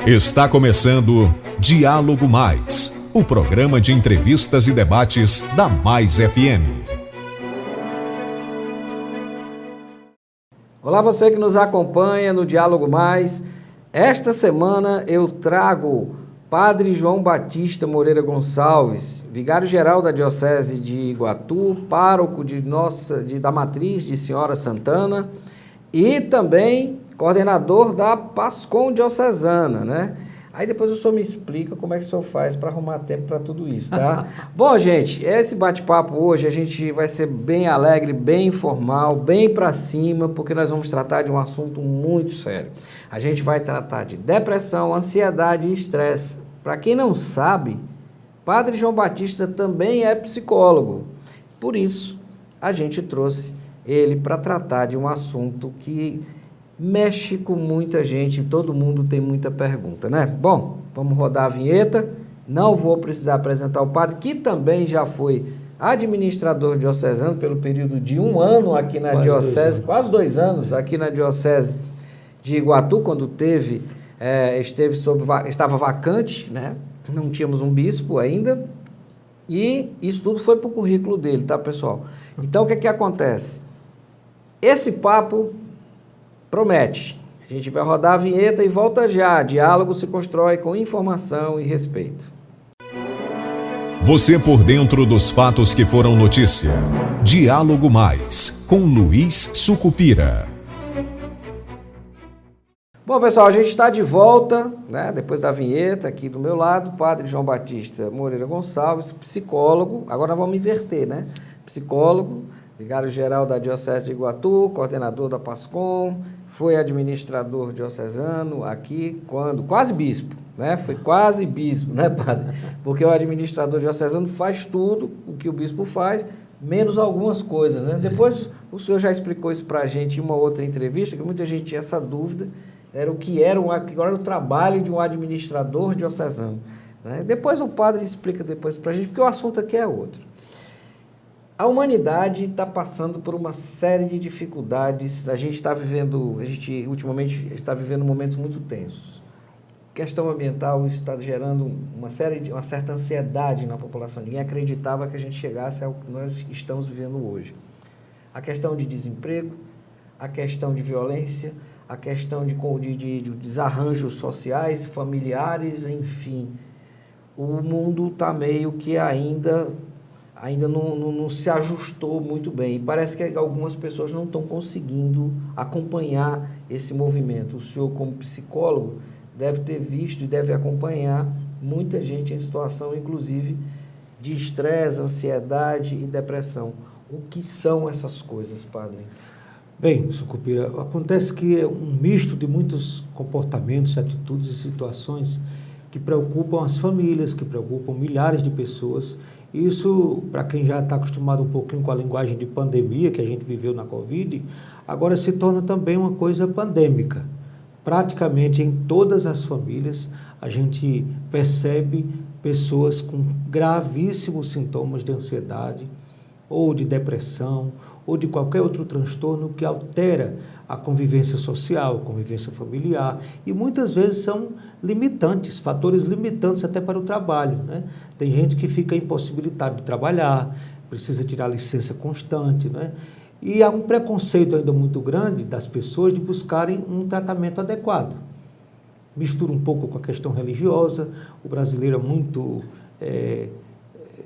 Está começando Diálogo Mais, o programa de entrevistas e debates da Mais FM. Olá, você que nos acompanha no Diálogo Mais. Esta semana eu trago Padre João Batista Moreira Gonçalves, vigário-geral da Diocese de Iguatu, pároco da Matriz de Senhora Santana e também coordenador da PASCOM diocesana, né? Aí depois o senhor me explica como é que o senhor faz para arrumar tempo para tudo isso, tá? Bom, gente, esse bate-papo hoje a gente vai ser bem alegre, bem informal, bem para cima, porque nós vamos tratar de um assunto muito sério. A gente vai tratar de depressão, ansiedade e estresse. Para quem não sabe, Padre João Batista também é psicólogo. Por isso, a gente trouxe ele para tratar de um assunto que mexe com muita gente, todo mundo tem muita pergunta, né? Bom, vamos rodar a vinheta. Não vou precisar apresentar o padre, que também já foi administrador diocesano pelo período de 1 ano aqui na Diocese, quase 2 anos aqui na Diocese de Iguatu, quando estava vacante, né? Não tínhamos um bispo ainda, e isso tudo foi para o currículo dele, tá, pessoal? Então, o que que acontece? Esse papo promete. A gente vai rodar a vinheta e volta já. Diálogo se constrói com informação e respeito. Você por dentro dos fatos que foram notícia. Diálogo Mais, com Luiz Sucupira. Bom, pessoal, a gente está de volta, né? Depois da vinheta, aqui do meu lado, Padre João Batista Moreira Gonçalves, psicólogo. Agora vamos inverter, né? Psicólogo, vigário-geral da Diocese de Iguatu, coordenador da PASCOM, foi administrador diocesano aqui quando, quase bispo, né? Foi quase bispo, né, padre? Porque o administrador diocesano faz tudo o que o bispo faz, menos algumas coisas, né? Depois o senhor já explicou isso para a gente em uma outra entrevista, que muita gente tinha essa dúvida, era o trabalho de um administrador diocesano, né? Depois o padre explica depois para a gente, porque o assunto aqui é outro. A humanidade está passando por uma série de dificuldades. Ultimamente está vivendo momentos muito tensos. Questão ambiental está gerando uma certa ansiedade na população. Ninguém acreditava que a gente chegasse ao que nós estamos vivendo hoje. A questão de desemprego, a questão de violência, a questão de desarranjos sociais, familiares, enfim. O mundo está meio que ainda não se ajustou muito bem. E parece que algumas pessoas não estão conseguindo acompanhar esse movimento. O senhor, como psicólogo, deve ter visto e deve acompanhar muita gente em situação, inclusive, de estresse, ansiedade e depressão. O que são essas coisas, padre? Bem, Sucupira, acontece que é um misto de muitos comportamentos, atitudes e situações que preocupam as famílias, que preocupam milhares de pessoas. Isso, para quem já está acostumado um pouquinho com a linguagem de pandemia que a gente viveu na Covid, agora se torna também uma coisa pandêmica. Praticamente em todas as famílias a gente percebe pessoas com gravíssimos sintomas de ansiedade, ou de depressão, ou de qualquer outro transtorno que altera a convivência social, a convivência familiar, e muitas vezes são limitantes, fatores limitantes até para o trabalho, né? Tem gente que fica impossibilitado de trabalhar, precisa tirar licença constante, né? E há um preconceito ainda muito grande das pessoas de buscarem um tratamento adequado. Mistura um pouco com a questão religiosa, o brasileiro é muito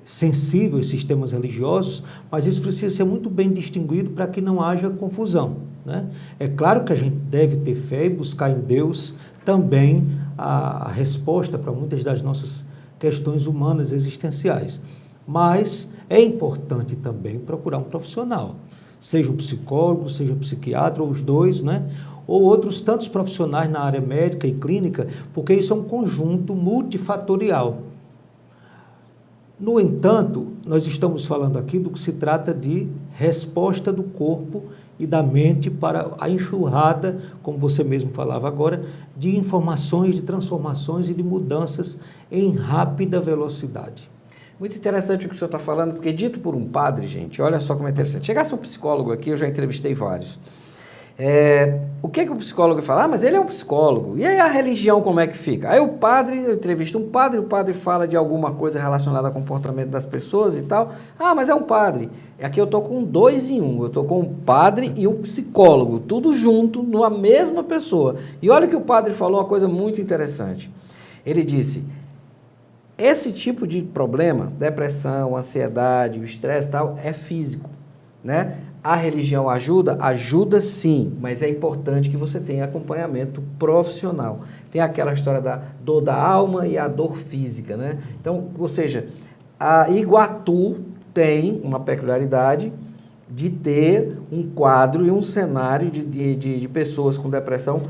sensível aos sistemas religiosos, mas isso precisa ser muito bem distinguido para que não haja confusão, né? É claro que a gente deve ter fé e buscar em Deus também a resposta para muitas das nossas questões humanas existenciais, mas é importante também procurar um profissional, seja um psicólogo, seja um psiquiatra, ou os dois, né? Ou outros tantos profissionais na área médica e clínica, porque isso é um conjunto multifatorial. No entanto, nós estamos falando aqui do que se trata de resposta do corpo e da mente para a enxurrada, como você mesmo falava agora, de informações, de transformações e de mudanças em rápida velocidade. Muito interessante o que o senhor está falando, porque dito por um padre, gente, olha só como é interessante. Chegasse um psicólogo aqui, eu já entrevistei vários. O que o psicólogo fala? Mas ele é um psicólogo. E aí a religião como é que fica? Aí eu entrevisto um padre, o padre fala de alguma coisa relacionada ao comportamento das pessoas e tal. Mas é um padre. Aqui eu estou com 2 em 1. Eu estou com um padre e um psicólogo, tudo junto, numa mesma pessoa. E olha que o padre falou uma coisa muito interessante. Ele disse, esse tipo de problema, depressão, ansiedade, o estresse e tal, é físico, né? A religião ajuda? Ajuda sim, mas é importante que você tenha acompanhamento profissional. Tem aquela história da dor da alma e a dor física, né? Então, ou seja, a Iguatu tem uma peculiaridade de ter um quadro e um cenário de pessoas com depressão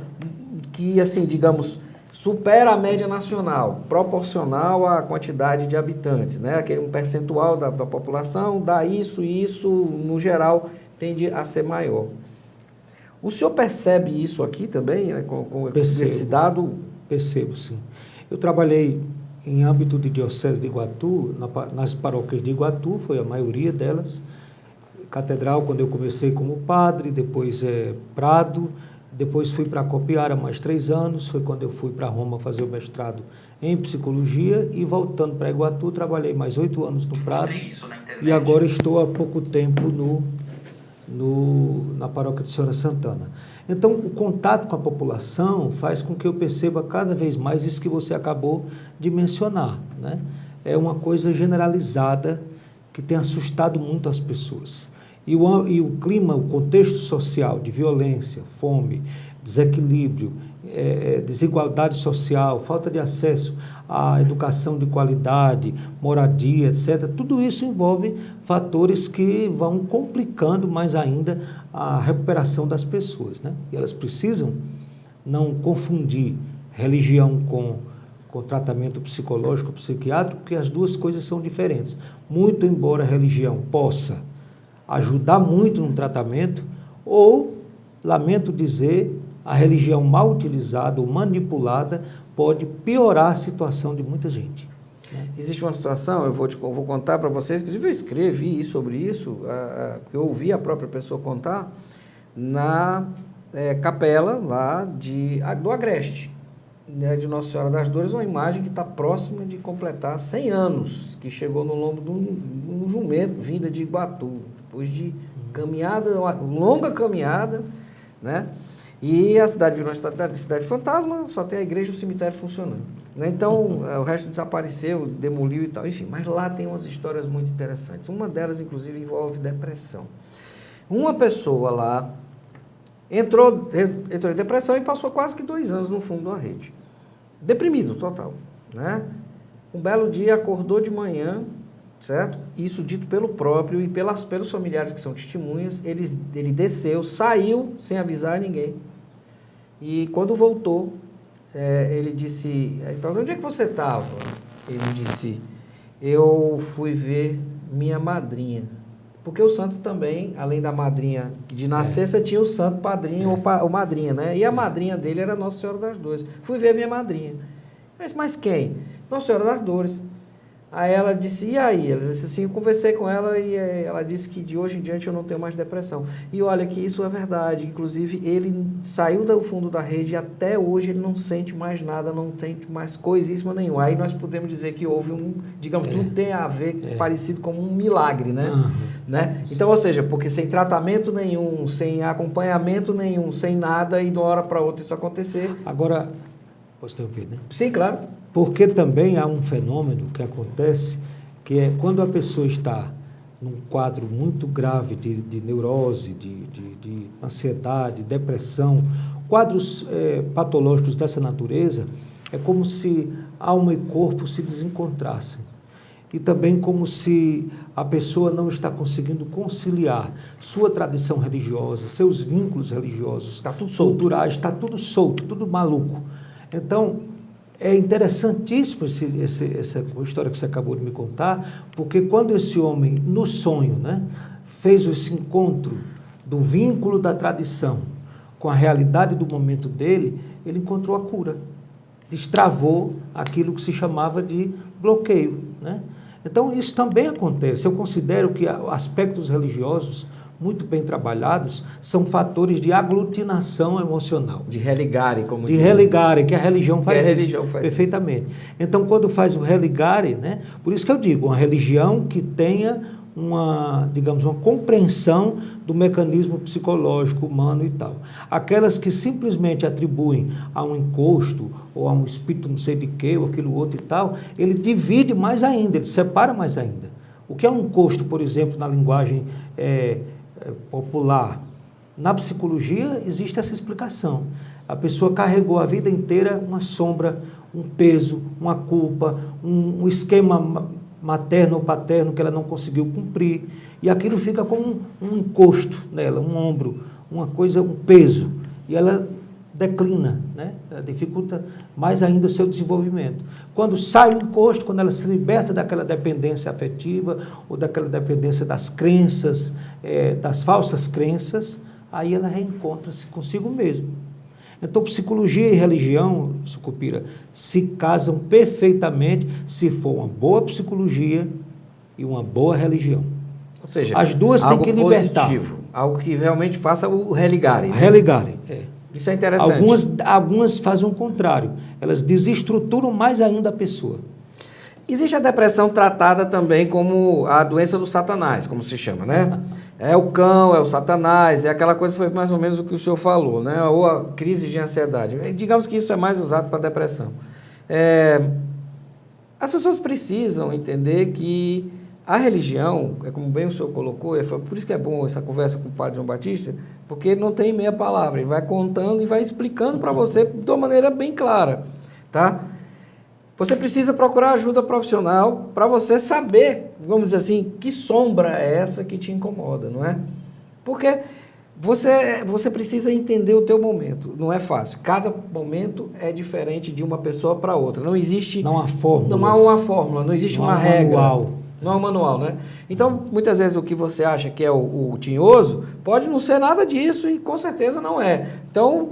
que, assim, digamos, supera a média nacional, proporcional à quantidade de habitantes, né? Aquele um percentual da população dá isso e isso, no geral, tende a ser maior. O senhor percebe isso aqui também, né, com esse dado? Percebo, sim. Eu trabalhei em âmbito de Diocese de Iguatu, nas paróquias de Iguatu, foi a maioria delas. Catedral, quando eu comecei como padre, depois Prado, depois fui para Copiara mais 3 anos, foi quando eu fui para Roma fazer o mestrado em psicologia e voltando para Iguatu, trabalhei mais 8 anos no Prado e agora estou há pouco tempo na paróquia de Senhora Santana. Então, o contato com a população faz com que eu perceba cada vez mais isso que você acabou de mencionar, né? É uma coisa generalizada que tem assustado muito as pessoas. E o clima, o contexto social de violência, fome, desequilíbrio, desigualdade social, falta de acesso à educação de qualidade, moradia, etc., tudo isso envolve fatores que vão complicando mais ainda a recuperação das pessoas, né? E elas precisam não confundir religião com tratamento psicológico, psiquiátrico, porque as duas coisas são diferentes. Muito embora a religião possa ajudar muito no tratamento, ou, lamento dizer, a religião mal utilizada ou manipulada pode piorar a situação de muita gente, né? Existe uma situação, eu vou contar para vocês, inclusive eu escrevi sobre isso, porque eu ouvi a própria pessoa contar, na capela lá do Agreste, né, de Nossa Senhora das Dores, uma imagem que está próxima de completar 100 anos, que chegou no lombo de um jumento, vinda de Iguatu, depois de caminhada, uma longa caminhada, né? E a cidade virou uma cidade fantasma, só tem a igreja e o cemitério funcionando, né? Então, o resto desapareceu, demoliu e tal, enfim, mas lá tem umas histórias muito interessantes. Uma delas, inclusive, envolve depressão. Uma pessoa lá entrou em depressão e passou quase que 2 anos no fundo da rede. Deprimido, total, né? Um belo dia acordou de manhã, certo? Isso dito pelo próprio e pelos familiares que são testemunhas, ele desceu, saiu sem avisar ninguém. E quando voltou, ele disse, onde é que você estava? Ele disse, eu fui ver minha madrinha. Porque o santo também, além da madrinha de nascença, tinha o santo padrinho ou madrinha, né? E a madrinha dele era Nossa Senhora das Dores. Fui ver minha madrinha. Mas quem? Nossa Senhora das Dores. Aí ela disse, e aí? Ela disse assim, eu conversei com ela e ela disse que de hoje em diante eu não tenho mais depressão. E olha que isso é verdade. Inclusive, ele saiu do fundo da rede e até hoje ele não sente mais nada, não sente mais coisíssima nenhuma. Aí nós podemos dizer que houve digamos, tudo tem a ver parecido com um milagre, né? Né? Então, ou seja, porque sem tratamento nenhum, sem acompanhamento nenhum, sem nada, e de uma hora para outra isso acontecer. Agora, posso interromper, né? Sim, claro. Porque também há um fenômeno que acontece, que é quando a pessoa está num quadro muito grave de neurose, de ansiedade, depressão, quadros patológicos dessa natureza, é como se alma e corpo se desencontrassem. E também como se a pessoa não está conseguindo conciliar sua tradição religiosa, seus vínculos religiosos, culturais, está tudo solto, tudo maluco. Então, é interessantíssimo essa história que você acabou de me contar, porque quando esse homem, no sonho, né, fez esse encontro do vínculo da tradição com a realidade do momento dele, ele encontrou a cura, destravou aquilo que se chamava de bloqueio, né? Então, isso também acontece. Eu considero que aspectos religiosos muito bem trabalhados, são fatores de aglutinação emocional. De religare, como De diz. religare, que a religião faz Que a isso. religião faz perfeitamente. Então, quando faz o religare, né, por isso que eu digo, uma religião que tenha uma, digamos, uma compreensão do mecanismo psicológico humano e tal. Aquelas que simplesmente atribuem a um encosto ou a um espírito não sei de quê, ou aquilo outro e tal, ele divide mais ainda, ele separa mais ainda. O que é um encosto, por exemplo, na linguagem popular? Na psicologia existe essa explicação. A pessoa carregou a vida inteira uma sombra, um peso, uma culpa, um esquema materno ou paterno que ela não conseguiu cumprir, e aquilo fica como um encosto nela, um ombro, uma coisa, um peso, e ela declina, né? Ela dificulta mais ainda o seu desenvolvimento. Quando sai o encosto, quando ela se liberta daquela dependência afetiva ou daquela dependência das crenças, das falsas crenças, aí ela reencontra-se consigo mesma. Então, psicologia e religião, Sucupira, se casam perfeitamente se for uma boa psicologia e uma boa religião. Ou seja, as duas têm que libertar. Positivo, algo que realmente faça o religare. Né? Religare, é. Isso é interessante. Algumas fazem o contrário. Elas desestruturam mais ainda a pessoa. Existe a depressão tratada também como a doença do Satanás, como se chama, né? É o cão, é o Satanás, é aquela coisa que foi mais ou menos o que o senhor falou, né? Ou a crise de ansiedade. Digamos que isso é mais usado para depressão. As pessoas precisam entender que a religião, como bem o senhor colocou, por isso que é bom essa conversa com o padre João Batista, porque ele não tem meia palavra, ele vai contando e vai explicando para você de uma maneira bem clara, tá? Você precisa procurar ajuda profissional para você saber, vamos dizer assim, que sombra é essa que te incomoda, não é? Porque você precisa entender o teu momento, não é fácil. Cada momento é diferente de uma pessoa para outra. Não existe... Não há fórmula. Não há uma fórmula, não existe uma regra. Manual. Não é um manual, né? Então, muitas vezes o que você acha que é o tinhoso pode não ser nada disso e com certeza não é. Então,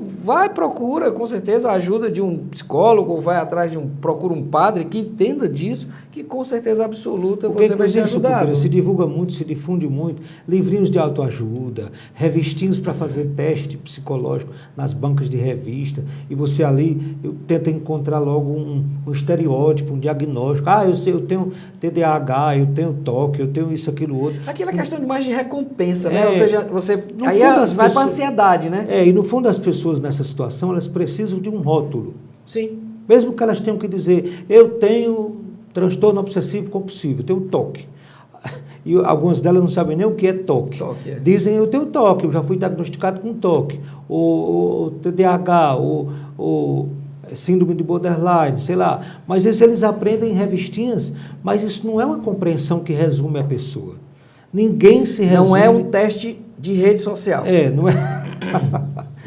procura com certeza a ajuda de um psicólogo ou vai atrás procura um padre que entenda disso, que com certeza absoluta você vai ser ajudado. Se divulga muito, se difunde muito, livrinhos de autoajuda, revistinhos para fazer teste psicológico nas bancas de revista, e você ali tenta encontrar logo um estereótipo, um diagnóstico. Eu tenho TDAH, eu tenho toque, eu tenho isso, aquilo, outro. Aquilo é questão de mais de recompensa, né? Ou seja, você aí vai para a ansiedade, né? E no fundo as pessoas nessa situação, elas precisam de um rótulo. Sim. Mesmo que elas tenham que dizer, eu tenho transtorno obsessivo compulsivo, eu tenho toque. E algumas delas não sabem nem o que é toque. Dizem, eu tenho toque, eu já fui diagnosticado com toque. Ou TDAH, ou síndrome de borderline, sei lá. Mas isso eles aprendem em revistinhas, mas isso não é uma compreensão que resume a pessoa. Ninguém se resume... Não é um teste de rede social. Não é...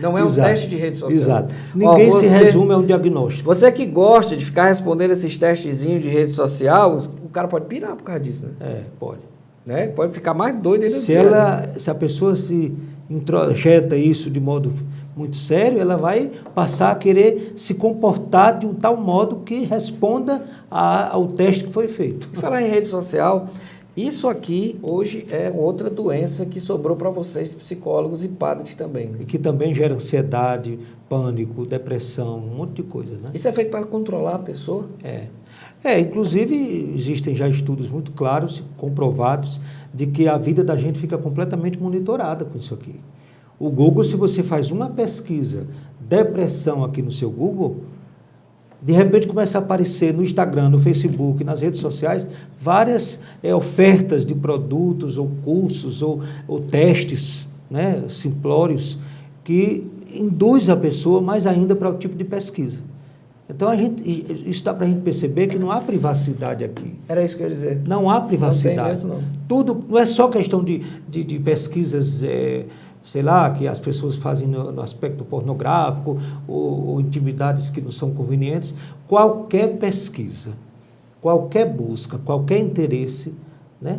Não é um teste de rede social. Exato. Ninguém se resume a um diagnóstico. Você que gosta de ficar respondendo esses testezinhos de rede social, o cara pode pirar por causa disso, né? Pode. Né? Pode ficar mais doido ainda. Se a pessoa se introjeta isso de modo muito sério, ela vai passar a querer se comportar de um tal modo que responda ao teste que foi feito. E falar em rede social, isso aqui hoje é outra doença que sobrou para vocês, psicólogos e padres também. Né? E que também gera ansiedade, pânico, depressão, um monte de coisa, né? Isso é feito para controlar a pessoa? Inclusive existem já estudos muito claros, comprovados, de que a vida da gente fica completamente monitorada com isso aqui. O Google, se você faz uma pesquisa depressão aqui no seu Google, de repente começa a aparecer no Instagram, no Facebook, nas redes sociais, várias ofertas de produtos ou cursos ou testes, né, simplórios, que induz a pessoa mais ainda para o tipo de pesquisa. Então, isso dá para a gente perceber que não há privacidade aqui. Era isso que eu ia dizer. Não há privacidade. Não tem mesmo, não. Tudo, não é só questão de pesquisas... sei lá, que as pessoas fazem no aspecto pornográfico ou intimidades que não são convenientes. Qualquer pesquisa, qualquer busca, qualquer interesse, né?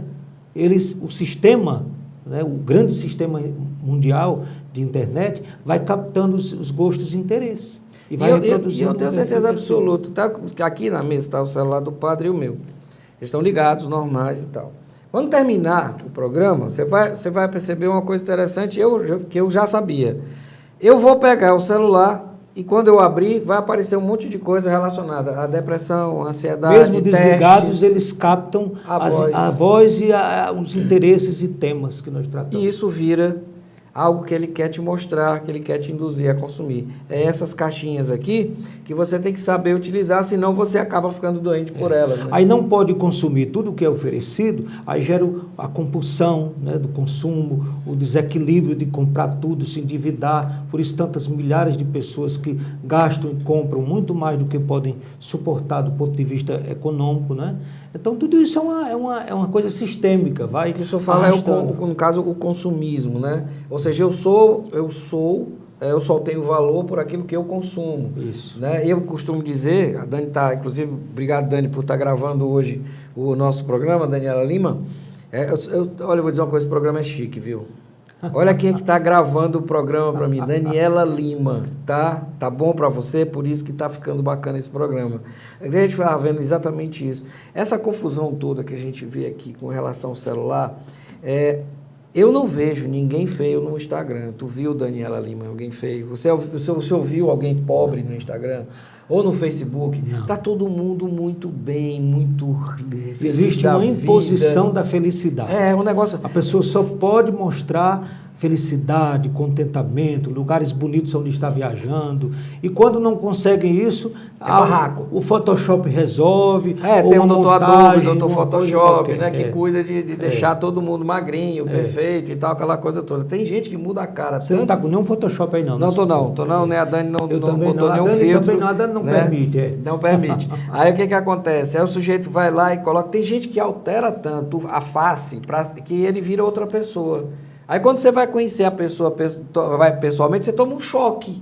O sistema, né? O grande sistema mundial de internet vai captando os gostos e interesses. E vai reproduzindo. Eu tenho certeza absoluta. Tá, aqui na mesa está o celular do padre e o meu. Eles estão ligados, normais e tal. Quando terminar o programa, você vai perceber uma coisa interessante que eu já sabia. Eu vou pegar o celular e quando eu abrir, vai aparecer um monte de coisa relacionada à depressão, à ansiedade, Mesmo desligados, testes, eles captam a voz e os interesses e temas que nós tratamos. e isso vira algo que ele quer te mostrar, que ele quer te induzir a consumir. É essas caixinhas aqui que você tem que saber utilizar, senão você acaba ficando doente por elas. Né? Aí não pode consumir tudo o que é oferecido, aí gera a compulsão, né, do consumo, o desequilíbrio de comprar tudo, se endividar. Por isso tantas milhares de pessoas que gastam e compram muito mais do que podem suportar do ponto de vista econômico, né? Então, tudo isso é uma coisa sistêmica, vai. O que o senhor fala no caso, o consumismo, né? Ou seja, eu só tenho valor por aquilo que eu consumo. Isso. Né? Eu costumo dizer, a Dani está, inclusive, obrigado, Dani, por estar gravando hoje o nosso programa, Daniela Lima. Olha, eu vou dizer uma coisa, esse programa é chique, viu? Olha quem é que está gravando o programa para mim, Daniela Lima, tá? Tá bom para você, por isso que está ficando bacana esse programa. A gente vai vendo exatamente isso. Essa confusão toda que a gente vê aqui com relação ao celular, eu não vejo ninguém feio no Instagram. Tu viu, Daniela Lima, alguém feio? Você ouviu alguém pobre no Instagram? Ou no Facebook? Não. Tá todo mundo muito bem, muito feliz. Existe uma imposição da felicidade. É um negócio... A pessoa só pode mostrar felicidade, contentamento, lugares bonitos onde está viajando. E quando não conseguem isso, barraco. O Photoshop resolve. Tem um doutor Adobe, doutor uma Photoshop, coisa né, que cuida de deixar todo mundo magrinho, perfeito e tal, aquela coisa toda. Tem gente que muda a cara. Você não está com nenhum Photoshop aí, não? Não, tô não, né? A Dani não botou nenhum filtro. filtro. Também, a Dani não né? permite. Não permite. Aí o que acontece? Aí o sujeito vai lá e coloca... Tem gente que altera tanto a face que ele vira outra pessoa. Aí quando você vai conhecer a pessoa vai pessoalmente, você toma um choque.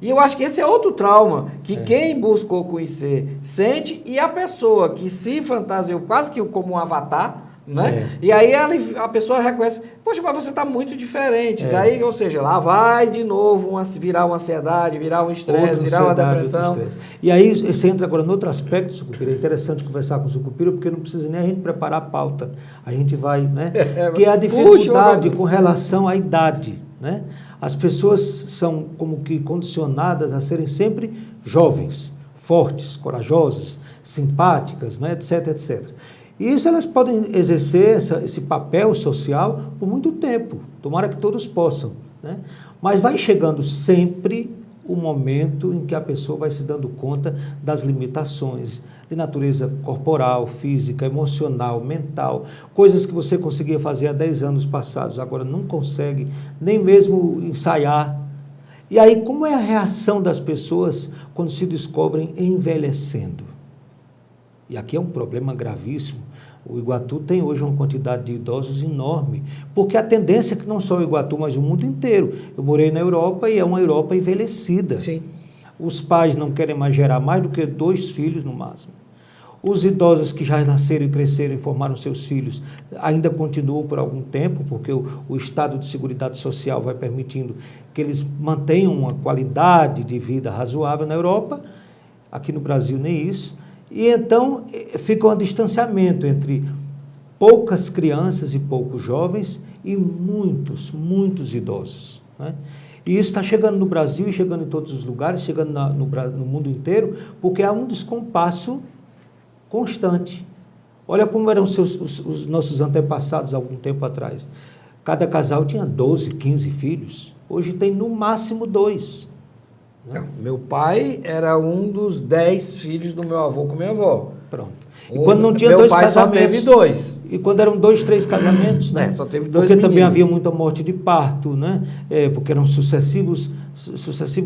E eu acho que esse é outro trauma, que quem buscou conhecer sente, e a pessoa que se fantasiou quase que como um avatar, né? E aí a pessoa reconhece, poxa, mas você está muito diferente. Aí, ou seja, lá vai de novo virar uma ansiedade, virar um estresse, virar uma depressão. E aí você entra agora no outro aspecto, Sucupira. É interessante conversar com o Sucupira, porque não precisa nem a gente preparar a pauta. A gente vai, né? Que é a dificuldade com relação à idade, né? As pessoas são como que condicionadas a serem sempre jovens, fortes, corajosas, simpáticas, né? Etc, etc. E isso elas podem exercer esse papel social por muito tempo. Tomara que todos possam, né? Mas vai chegando sempre o momento em que a pessoa vai se dando conta das limitações de natureza corporal, física, emocional, mental, coisas que você conseguia fazer há 10 anos passados, agora não consegue nem mesmo ensaiar. E aí, como é a reação das pessoas quando se descobrem envelhecendo? E aqui é um problema gravíssimo. O Iguatu tem hoje uma quantidade de idosos enorme, porque a tendência é que não só o Iguatu, mas o mundo inteiro. Eu morei na Europa e é uma Europa envelhecida. Sim. Os pais não querem mais gerar mais do que 2 filhos no máximo. Os idosos que já nasceram e cresceram e formaram seus filhos ainda continuam por algum tempo, porque o estado de seguridade social vai permitindo que eles mantenham uma qualidade de vida razoável na Europa. Aqui no Brasil nem isso. E então fica um distanciamento entre poucas crianças e poucos jovens e muitos, muitos idosos, né? E isso está chegando no Brasil, chegando em todos os lugares, chegando no mundo inteiro, porque há um descompasso constante. Olha como eram os nossos antepassados há algum tempo atrás. Cada casal tinha 12, 15 filhos. Hoje tem no máximo 2. Não, meu pai era um dos 10 filhos do meu avô com minha avó. Pronto. E quando não tinha 2 casamentos... Meu pai só teve 2. E quando eram 2, 3 casamentos, né? Só teve 2 Porque meninos. também havia muita morte de parto, né? Porque eram sucessivas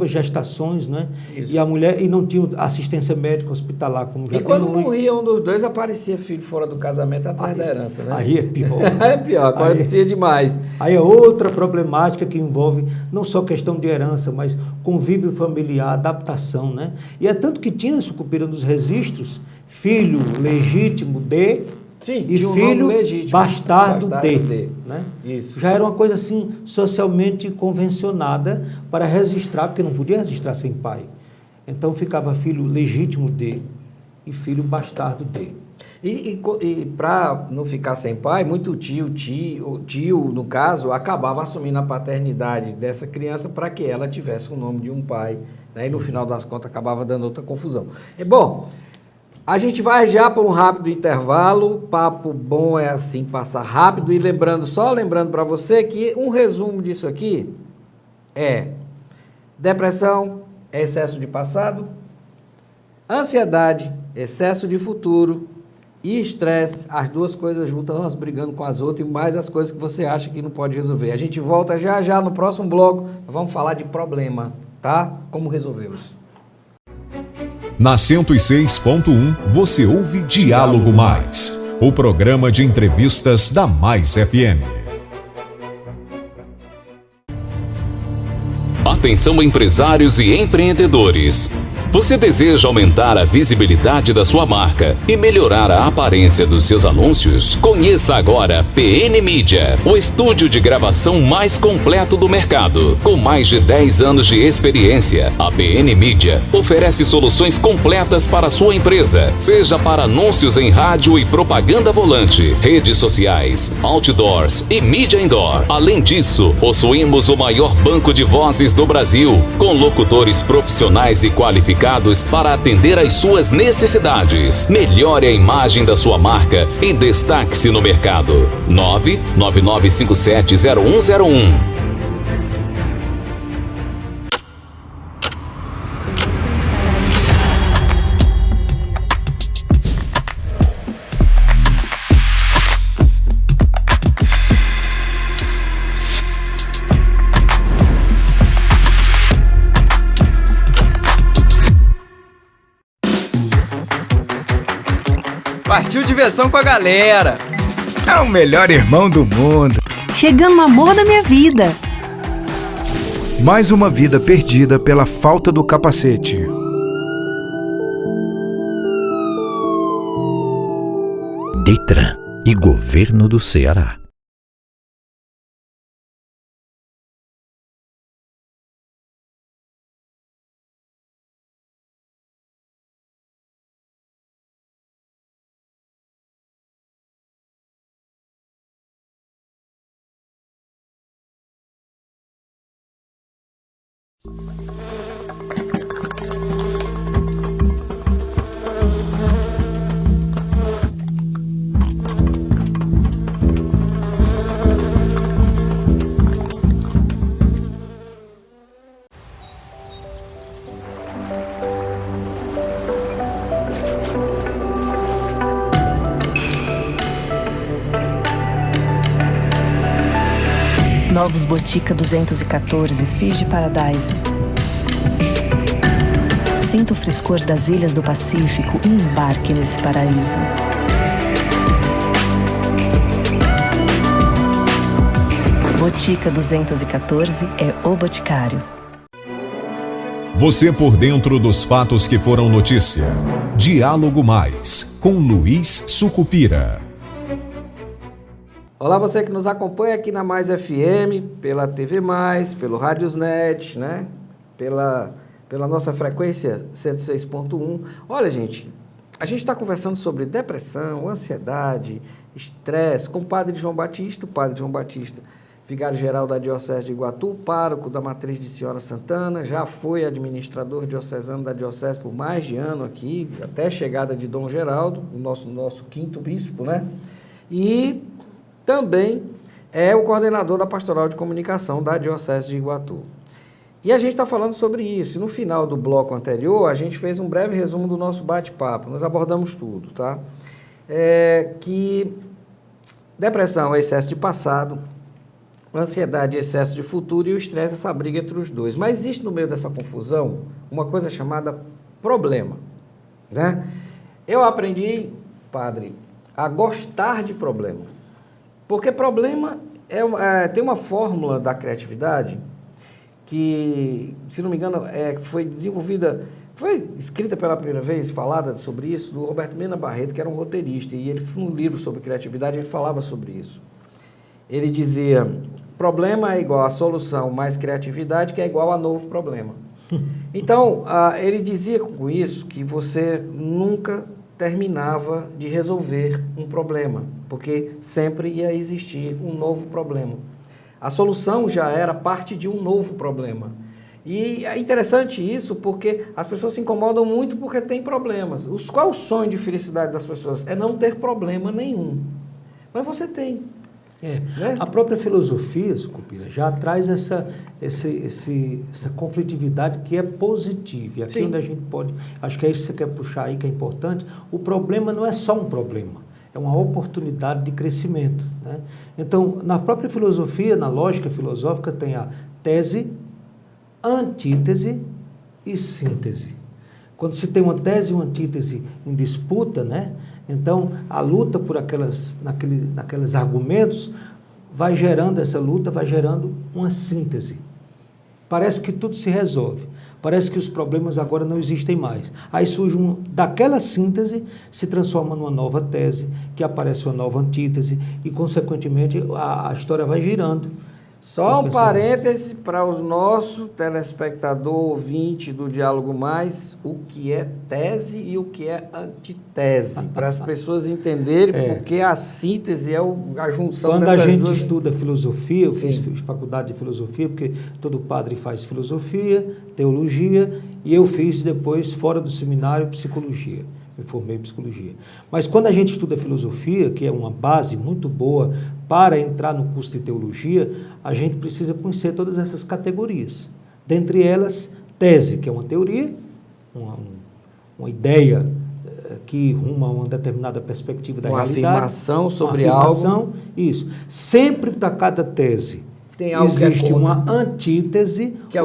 gestações, né? Isso. E a mulher... E não tinha assistência médica hospitalar, como já tem hoje. E quando morria um dos 2, aparecia filho fora do casamento atrás da herança, né? Aí é pior. É pior, acontecia demais. Aí é outra problemática que envolve não só questão de herança, mas convívio familiar, adaptação, né? E é tanto que tinha, Sucupira, nos registros, filho legítimo de... Sim, e filho legítimo, bastardo de. Né? Isso. Já era uma coisa assim socialmente convencionada para registrar, porque não podia registrar sem pai. Então ficava filho legítimo de e filho bastardo de. E para não ficar sem pai, muito tio, no caso, acabava assumindo a paternidade dessa criança para que ela tivesse o nome de um pai, né? E no final das contas acabava dando outra confusão. Bom, a gente vai já para um rápido intervalo. Papo bom é assim, passar rápido. E lembrando para você que um resumo disso aqui é depressão, excesso de passado, ansiedade, excesso de futuro, e estresse, as duas coisas juntas, umas brigando com as outras, e mais as coisas que você acha que não pode resolver. A gente volta já no próximo bloco, vamos falar de problema, tá? Como resolvê-los. Na 106.1, você ouve Diálogo Mais, o programa de entrevistas da Mais FM. Atenção, empresários e empreendedores. Você deseja aumentar a visibilidade da sua marca e melhorar a aparência dos seus anúncios? Conheça agora PN Mídia, o estúdio de gravação mais completo do mercado. Com mais de 10 anos de experiência, a PN Mídia oferece soluções completas para a sua empresa, seja para anúncios em rádio e propaganda volante, redes sociais, outdoors e mídia indoor. Além disso, possuímos o maior banco de vozes do Brasil, com locutores profissionais e qualificados para atender às suas necessidades. Melhore a imagem da sua marca e destaque-se no mercado. 999570101. Partiu diversão com a galera. É o melhor irmão do mundo. Chegando no amor da minha vida. Mais uma vida perdida pela falta do capacete. Detran e Governo do Ceará. Novos Botica 214 Fiji Paradise. Sinta o frescor das ilhas do Pacífico e embarque nesse paraíso. Botica 214 é o Boticário. Você por dentro dos fatos que foram notícia. Diálogo Mais, com Luiz Sucupira. Olá, você que nos acompanha aqui na Mais FM, pela TV Mais, pelo Rádiosnet, né? Pela nossa frequência 106.1. Olha, gente, a gente está conversando sobre depressão, ansiedade, estresse com o Padre João Batista, vigário-geral da Diocese de Iguatu, pároco da Matriz de Senhora Santana, já foi administrador diocesano da Diocese por mais de ano aqui, até a chegada de Dom Geraldo, o nosso quinto bispo, né? E também é o coordenador da Pastoral de Comunicação da Diocese de Iguatu. E a gente está falando sobre isso. No final do bloco anterior, a gente fez um breve resumo do nosso bate-papo. Nós abordamos tudo, tá? Que depressão é excesso de passado, ansiedade é excesso de futuro e o estresse é essa briga entre os dois. Mas existe no meio dessa confusão uma coisa chamada problema, né? Eu aprendi, padre, a gostar de problema. Porque problema tem uma fórmula da criatividade que, se não me engano, foi escrita pela primeira vez, falada sobre isso, do Roberto Mena Barreto, que era um roteirista, e ele, num livro sobre criatividade, ele falava sobre isso. Ele dizia, problema é igual a solução mais criatividade, que é igual a novo problema. Então, ele dizia com isso que você nunca terminava de resolver um problema, porque sempre ia existir um novo problema. A solução já era parte de um novo problema. E é interessante isso porque as pessoas se incomodam muito porque tem problemas. Qual é o sonho de felicidade das pessoas? É não ter problema nenhum. Mas você tem. Né? A própria filosofia, Sucupira, já traz essa conflitividade que é positiva. E aqui Sim. onde a gente pode... Acho que é isso que você quer puxar aí, que é importante. O problema não é só um problema. É uma oportunidade de crescimento. Né? Então, na própria filosofia, na lógica filosófica, tem a tese, antítese e síntese. Quando se tem uma tese e uma antítese em disputa, né? Então a luta por naqueles argumentos vai gerando essa luta, vai gerando uma síntese. Parece que tudo se resolve. Parece que os problemas agora não existem mais. Aí surge daquela síntese, se transforma numa nova tese, que aparece uma nova antítese e, consequentemente, a história vai girando. Só um parêntese para o nosso telespectador ouvinte do Diálogo Mais, o que é tese e o que é antitese, para as pessoas entenderem porque a síntese é a junção Quando dessas a gente duas... estuda filosofia, eu fiz Sim. faculdade de filosofia, porque todo padre faz filosofia, teologia, e eu fiz depois, fora do seminário, psicologia. Me formei em psicologia. Mas quando a gente estuda filosofia, que é uma base muito boa para entrar no curso de teologia, a gente precisa conhecer todas essas categorias. Dentre elas, tese, que é uma teoria, uma ideia que ruma a uma determinada perspectiva da realidade. Uma afirmação sobre algo. Isso. Sempre para cada tese tem algo existe que é uma antítese, que é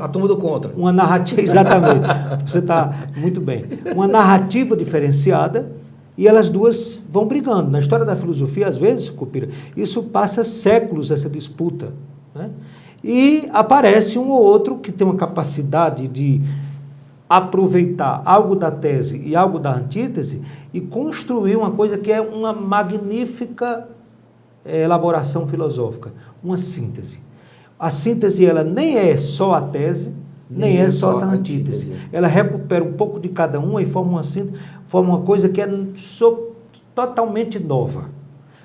a turma do contra. Uma narrativa, exatamente, você está muito bem. Uma narrativa diferenciada e elas duas vão brigando. Na história da filosofia, às vezes, Cupira, isso passa séculos, essa disputa. Né? E aparece um ou outro que tem uma capacidade de aproveitar algo da tese e algo da antítese e construir uma coisa que é uma magnífica elaboração filosófica, uma síntese. A síntese, ela nem é só a tese, nem é só a antítese. Ela recupera um pouco de cada uma e forma uma síntese, forma uma coisa que é totalmente nova.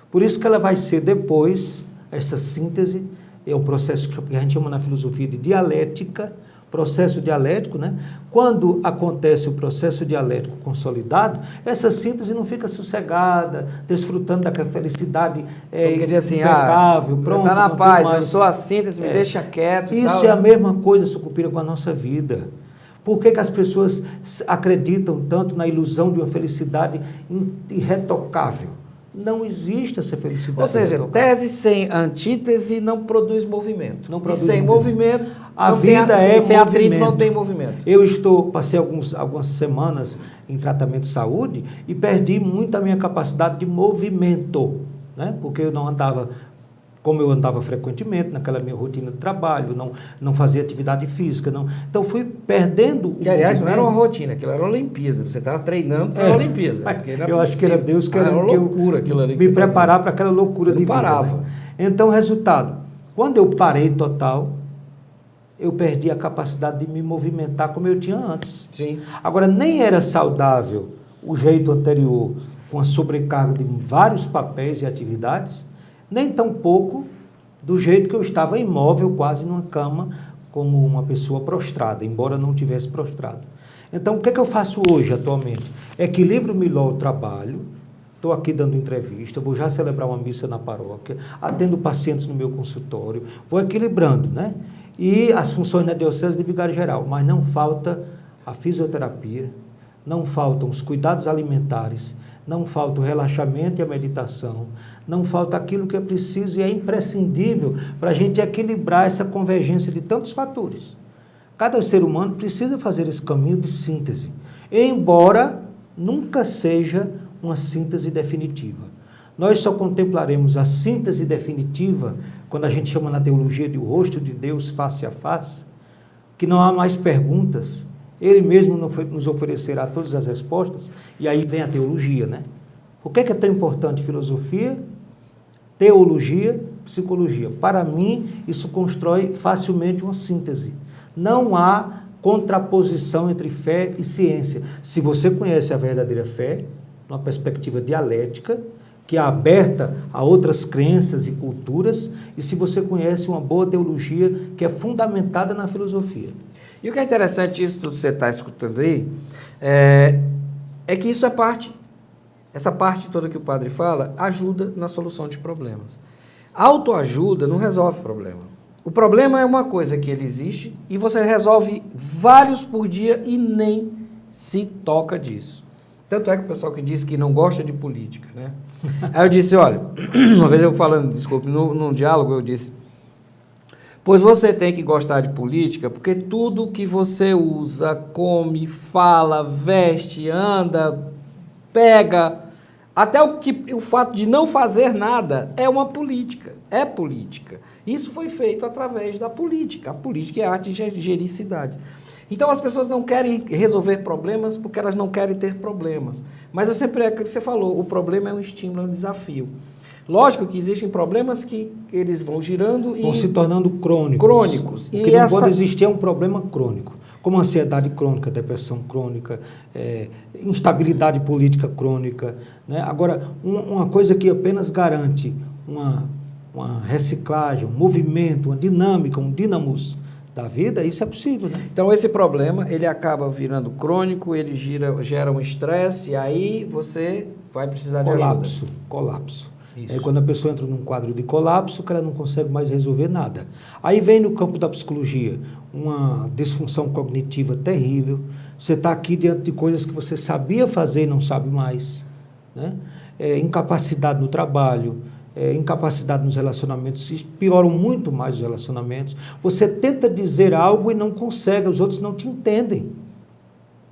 Por isso que ela vai ser depois, essa síntese, é um processo que a gente chama na filosofia de dialética, processo dialético, né? Quando acontece o processo dialético consolidado, essa síntese não fica sossegada, desfrutando daquela felicidade impecável, pronto. Está na paz, eu sou a síntese, me deixa quieto. Isso tal, é a mesma coisa, Sucupira, com a nossa vida. Por que as pessoas acreditam tanto na ilusão de uma felicidade irretocável? Não existe essa felicidade. Ou seja, tese sem antítese não produz movimento. Não produz sem movimento, a vida sem atrito não tem movimento. Eu passei algumas semanas em tratamento de saúde e perdi muito a minha capacidade de movimento, né? Porque eu não andava, como eu andava frequentemente naquela minha rotina de trabalho, não fazia atividade física, então fui perdendo. Que aliás não era uma rotina, aquilo era uma Olimpíada. Você estava treinando para a Olimpíada. Eu acho que era Deus querendo que eu me preparar para aquela loucura de vida. Parava. Né? Então, resultado, quando eu parei total, eu perdi a capacidade de me movimentar como eu tinha antes. Sim. Agora, nem era saudável o jeito anterior, com a sobrecarga de vários papéis e atividades, nem tão pouco do jeito que eu estava imóvel, quase numa cama, como uma pessoa prostrada, embora não tivesse prostrado. Então, o que é que eu faço hoje, atualmente? Equilibro melhor o trabalho, estou aqui dando entrevista, vou já celebrar uma missa na paróquia, atendo pacientes no meu consultório, vou equilibrando, né? E as funções na diocese de vigário geral, mas não falta a fisioterapia, não faltam os cuidados alimentares, não falta o relaxamento e a meditação, não falta aquilo que é preciso e é imprescindível para a gente equilibrar essa convergência de tantos fatores. Cada ser humano precisa fazer esse caminho de síntese, embora nunca seja uma síntese definitiva. Nós só contemplaremos a síntese definitiva quando a gente chama na teologia de o rosto de Deus face a face, que não há mais perguntas, Ele mesmo nos oferecerá todas as respostas, e aí vem a teologia, né? Por que é tão importante filosofia, teologia, psicologia? Para mim, isso constrói facilmente uma síntese. Não há contraposição entre fé e ciência. Se você conhece a verdadeira fé, numa perspectiva dialética, que é aberta a outras crenças e culturas, e se você conhece uma boa teologia que é fundamentada na filosofia. E o que é interessante isso tudo que você está escutando aí, é que isso é parte, essa parte toda que o padre fala, ajuda na solução de problemas. Autoajuda não resolve problema. O problema é uma coisa que ele existe e você resolve vários por dia e nem se toca disso. Tanto é que o pessoal que diz que não gosta de política, né? Aí eu disse, olha, uma vez eu falando, desculpe, num diálogo eu disse, pois você tem que gostar de política porque tudo que você usa, come, fala, veste, anda, pega, até o fato de não fazer nada é uma política, é política. Isso foi feito através da política. A política é a arte de gerir cidades. Então as pessoas não querem resolver problemas porque elas não querem ter problemas. Mas eu sempre é o que você falou, o problema é um estímulo, é um desafio. Lógico que existem problemas que eles vão girando e... vão se tornando crônicos. O que não pode existir é um problema crônico, como ansiedade crônica, depressão crônica, instabilidade política crônica, né? Agora, uma coisa que apenas garante uma reciclagem, um movimento, uma dinâmica, um dínamos da vida, isso é possível, né? Então esse problema, ele acaba virando crônico, ele gera um estresse, e aí você vai precisar de ajuda. Colapso. Isso. Aí quando a pessoa entra num quadro de colapso, que ela não consegue mais resolver nada. Aí vem no campo da psicologia uma disfunção cognitiva terrível, você está aqui diante de coisas que você sabia fazer e não sabe mais, né? Incapacidade no trabalho, incapacidade nos relacionamentos, pioram muito mais os relacionamentos. Você tenta dizer algo e não consegue, os outros não te entendem,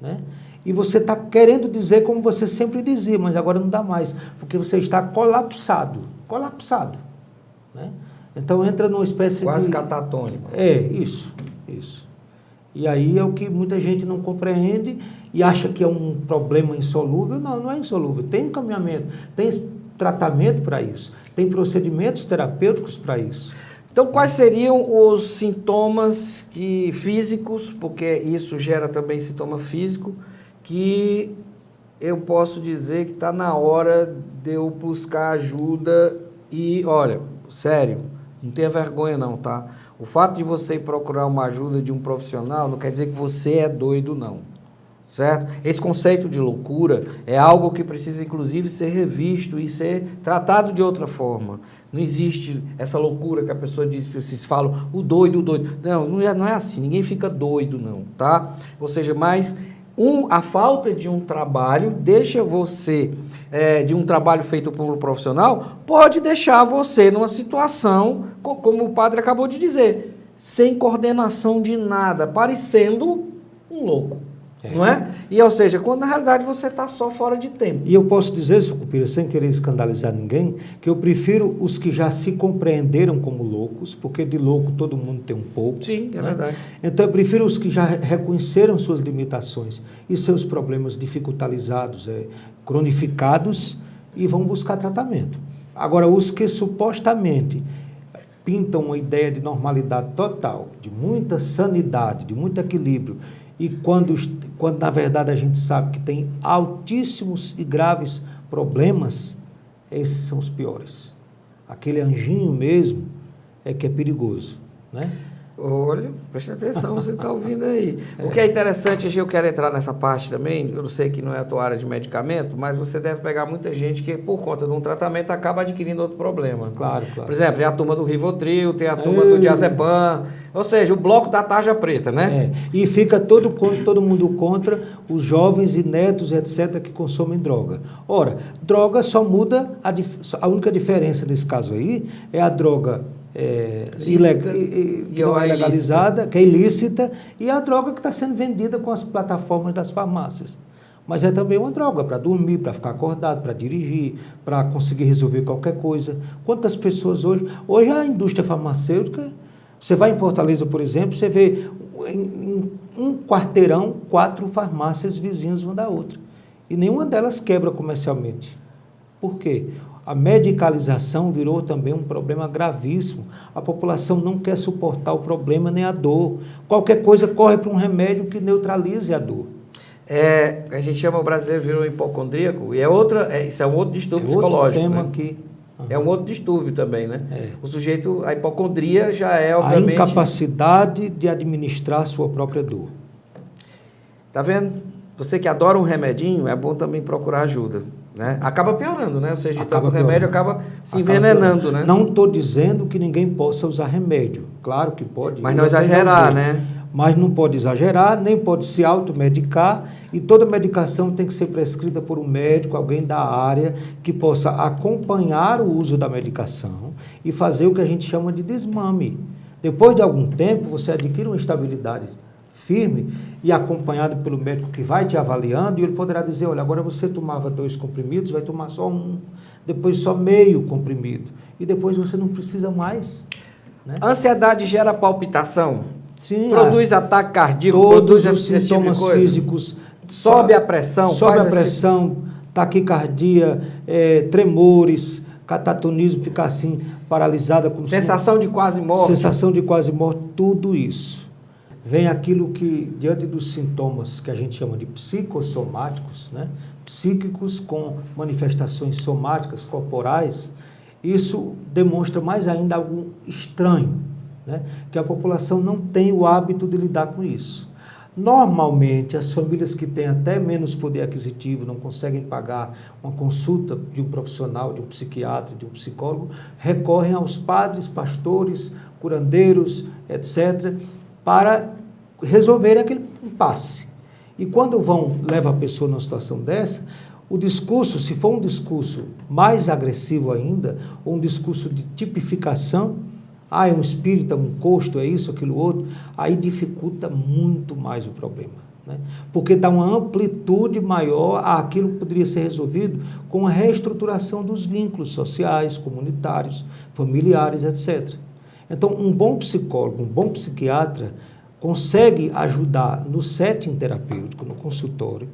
né? E você está querendo dizer como você sempre dizia, mas agora não dá mais, porque você está colapsado, né? Então entra numa espécie quase catatônico. Isso. E aí é o que muita gente não compreende e acha que é um problema insolúvel. Não é insolúvel, tem encaminhamento, tem tratamento para isso, tem procedimentos terapêuticos para isso. Então, quais seriam os sintomas físicos, porque isso gera também sintoma físico, que eu posso dizer que está na hora de eu buscar ajuda e, olha, sério, não tenha vergonha não, tá? O fato de você ir procurar uma ajuda de um profissional não quer dizer que você é doido, não. Certo? Esse conceito de loucura é algo que precisa, inclusive, ser revisto e ser tratado de outra forma. Não existe essa loucura que a pessoa diz, que vocês falam, o doido. Não é assim, ninguém fica doido, não, tá? Ou seja, mas a falta de um trabalho deixa você, de um trabalho feito por um profissional, pode deixar você numa situação, como o padre acabou de dizer, sem coordenação de nada, parecendo um louco. Não é? E, ou seja, quando na realidade você está só fora de tempo. E eu posso dizer, Sucupira, sem querer escandalizar ninguém, que eu prefiro os que já se compreenderam como loucos, porque de louco todo mundo tem um pouco. Sim, é verdade. Então eu prefiro os que já reconheceram suas limitações e seus problemas dificultalizados, cronificados, e vão buscar tratamento. Agora, os que supostamente pintam uma ideia de normalidade total, de muita sanidade, de muito equilíbrio, e quando na verdade a gente sabe que tem altíssimos e graves problemas, esses são os piores. Aquele anjinho mesmo é que é perigoso, né? Olha, preste atenção, você está ouvindo aí. O que é interessante, eu quero entrar nessa parte também, eu não sei que não é a tua área de medicamento, mas você deve pegar muita gente que, por conta de um tratamento, acaba adquirindo outro problema. Claro. Por exemplo, tem a turma do Rivotril, tem a turma do Diazepam, ou seja, o bloco da tarja preta, né? E fica todo mundo contra os jovens e netos, etc., que consomem droga. Ora, droga só muda, a única diferença nesse caso aí é a droga que não é legalizada, que é ilícita, e a droga que está sendo vendida com as plataformas das farmácias. Mas é também uma droga para dormir, para ficar acordado, para dirigir, para conseguir resolver qualquer coisa. Quantas pessoas hoje a indústria farmacêutica, você vai em Fortaleza, por exemplo, você vê em um quarteirão 4 farmácias vizinhas uma da outra. E nenhuma delas quebra comercialmente. Por quê? A medicalização virou também um problema gravíssimo. A população não quer suportar o problema nem a dor. Qualquer coisa corre para um remédio que neutralize a dor. A gente chama o brasileiro virou hipocondríaco, e isso é um outro distúrbio psicológico. Outro tema, né? aqui. É um outro distúrbio também, né? O sujeito, a hipocondria já é, obviamente... A incapacidade de administrar a sua própria dor. Tá vendo? Você que adora um remedinho, é bom também procurar ajuda, né? Acaba piorando, né? Ou seja, de tanto remédio acaba se envenenando, né? Não estou dizendo que ninguém possa usar remédio. Claro que pode. Mas não exagerar, né? Mas não pode exagerar, nem pode se automedicar, e toda medicação tem que ser prescrita por um médico, alguém da área, que possa acompanhar o uso da medicação e fazer o que a gente chama de desmame. Depois de algum tempo, você adquire uma estabilidade firme e acompanhado pelo médico que vai te avaliando, e ele poderá dizer, olha, agora você tomava 2 comprimidos, vai tomar só 1, depois só meio comprimido, e depois você não precisa mais. Né? Ansiedade gera palpitação? Sim, produz ataque cardíaco, todos produz os sintomas tipo de físicos. Sobe a pressão, sobe a pressão, taquicardia, tremores, catatonismo, ficar assim, paralisada. Como sensação de quase morte. Sensação de quase morte, tudo isso. Vem aquilo que, diante dos sintomas que a gente chama de psicossomáticos, né? Psíquicos com manifestações somáticas, corporais, isso demonstra mais ainda algo estranho, né? Que a população não tem o hábito de lidar com isso. Normalmente, as famílias que têm até menos poder aquisitivo, não conseguem pagar uma consulta de um profissional, de um psiquiatra, de um psicólogo, recorrem aos padres, pastores, curandeiros, etc., para resolver aquele impasse. E quando leva a pessoa numa situação dessa, o discurso, se for um discurso mais agressivo ainda, ou um discurso de tipificação, é um espírito, é um encosto, é isso, aquilo outro, aí dificulta muito mais o problema, né? Porque dá uma amplitude maior àquilo que poderia ser resolvido com a reestruturação dos vínculos sociais, comunitários, familiares, etc. Então, um bom psicólogo, um bom psiquiatra consegue ajudar no setting terapêutico, no consultório,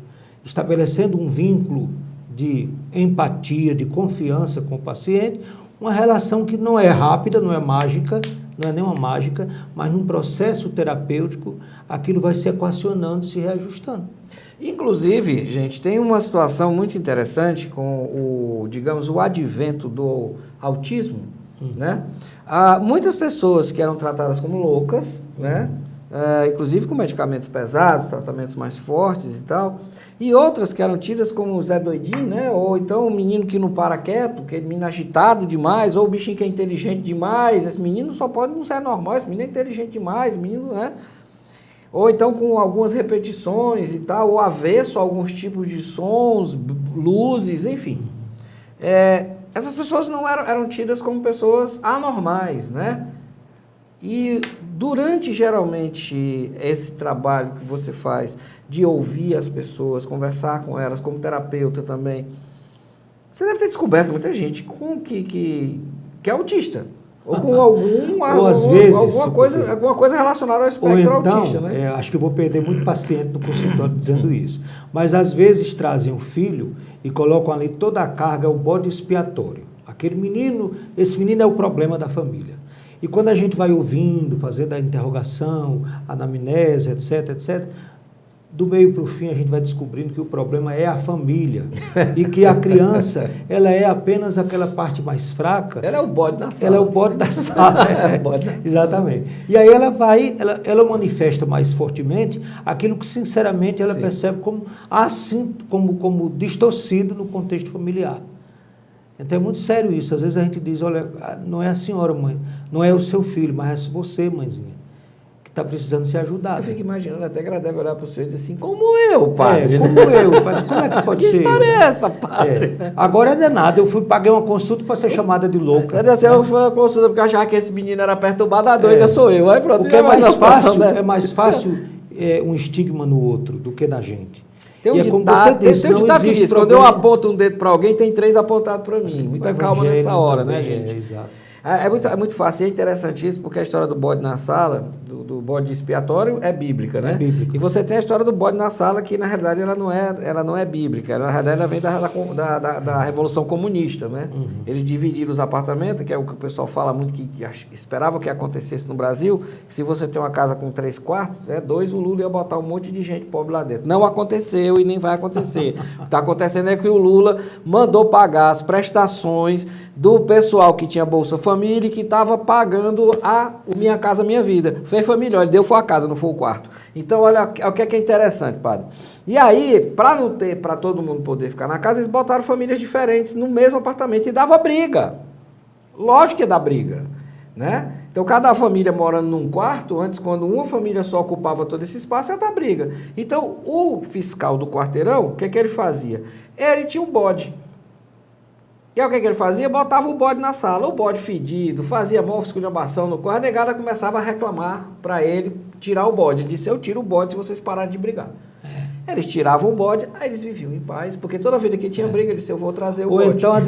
estabelecendo um vínculo de empatia, de confiança com o paciente, uma relação que não é rápida, não é mágica, não é nenhuma mágica, mas num processo terapêutico, aquilo vai se equacionando, se reajustando. Inclusive, gente, tem uma situação muito interessante com o advento do autismo, né? Muitas pessoas que eram tratadas como loucas, né? Inclusive com medicamentos pesados, tratamentos mais fortes e tal, e outras que eram tidas como o Zé Doidinho, né? Ou então o menino que não para quieto, aquele menino agitado demais, ou o bichinho que é inteligente demais, esse menino só pode não ser normal, esse menino é inteligente demais, menino, né? Ou então com algumas repetições e tal, ou avesso a alguns tipos de sons, luzes, enfim. Essas pessoas não eram tidas como pessoas anormais, né? E durante, geralmente, esse trabalho que você faz de ouvir as pessoas, conversar com elas, como terapeuta também, você deve ter descoberto muita gente que é autista. Ou com alguma coisa relacionada ao espectro autista, né? Acho que eu vou perder muito paciente no consultório dizendo isso. Mas, às vezes, trazem um filho e colocam ali toda a carga, o bode expiatório. Esse menino é o problema da família. E quando a gente vai ouvindo, fazendo a interrogação, a anamnese, etc., do meio para o fim a gente vai descobrindo que o problema é a família e que a criança, ela é apenas aquela parte mais fraca. Ela é o bode da sala. Ela é o bode da sala. Exatamente. E aí ela manifesta mais fortemente aquilo que, sinceramente, ela percebe como distorcido no contexto familiar. Então é muito sério isso. Às vezes a gente diz, olha, não é a senhora, mãe, não é o seu filho, mas é você, mãezinha, que está precisando ser ajudada. Eu fico imaginando até que ela deve olhar para o senhor e dizer assim, como eu, padre? Mas como é que pode ser? Que história é essa, padre? Agora é danado, paguei uma consulta para ser chamada de louca. Eu fui uma consulta porque eu achava que esse menino era perturbado, a doida sou eu. Aí pronto, porque é mais fácil um estigma no outro do que na gente. Tem um ditado que diz, quando eu aponto um dedo para alguém, tem 3 apontados para mim. Muita calma nessa hora, né, gente? Exato. É muito fácil, e é interessante isso, porque a história do bode na sala, do bode expiatório, é bíblica, né? É bíblica. E você tem a história do bode na sala, que na realidade ela não é bíblica, na realidade ela vem da Revolução Comunista, né? Eles dividiram os apartamentos, que é o que o pessoal fala muito, que esperava que acontecesse no Brasil, que se você tem uma casa com 3 quartos, 2, o Lula ia botar um monte de gente pobre lá dentro. Não aconteceu e nem vai acontecer. O que está acontecendo é que o Lula mandou pagar as prestações do pessoal que tinha Bolsa Família e que estava pagando o Minha Casa Minha Vida. Fez família, ele deu foi a casa, não foi o quarto. Então, olha o que é interessante, padre. E aí, para todo mundo poder ficar na casa, eles botaram famílias diferentes no mesmo apartamento e dava briga. Lógico que dá briga, né? Então, cada família morando num quarto, antes, quando uma família só ocupava todo esse espaço, ia dar briga. Então, o fiscal do quarteirão, o que ele fazia? Ele tinha um bode. E aí, o que ele fazia? Botava o bode na sala, o bode fedido, fazia mó esculhambação no quarto, a negada começava a reclamar para ele tirar o bode. Ele disse, eu tiro o bode se vocês pararem de brigar. Eles tiravam o bode, aí eles viviam em paz, porque toda vida que tinha briga, ele disse, eu vou trazer o bode. Ou então a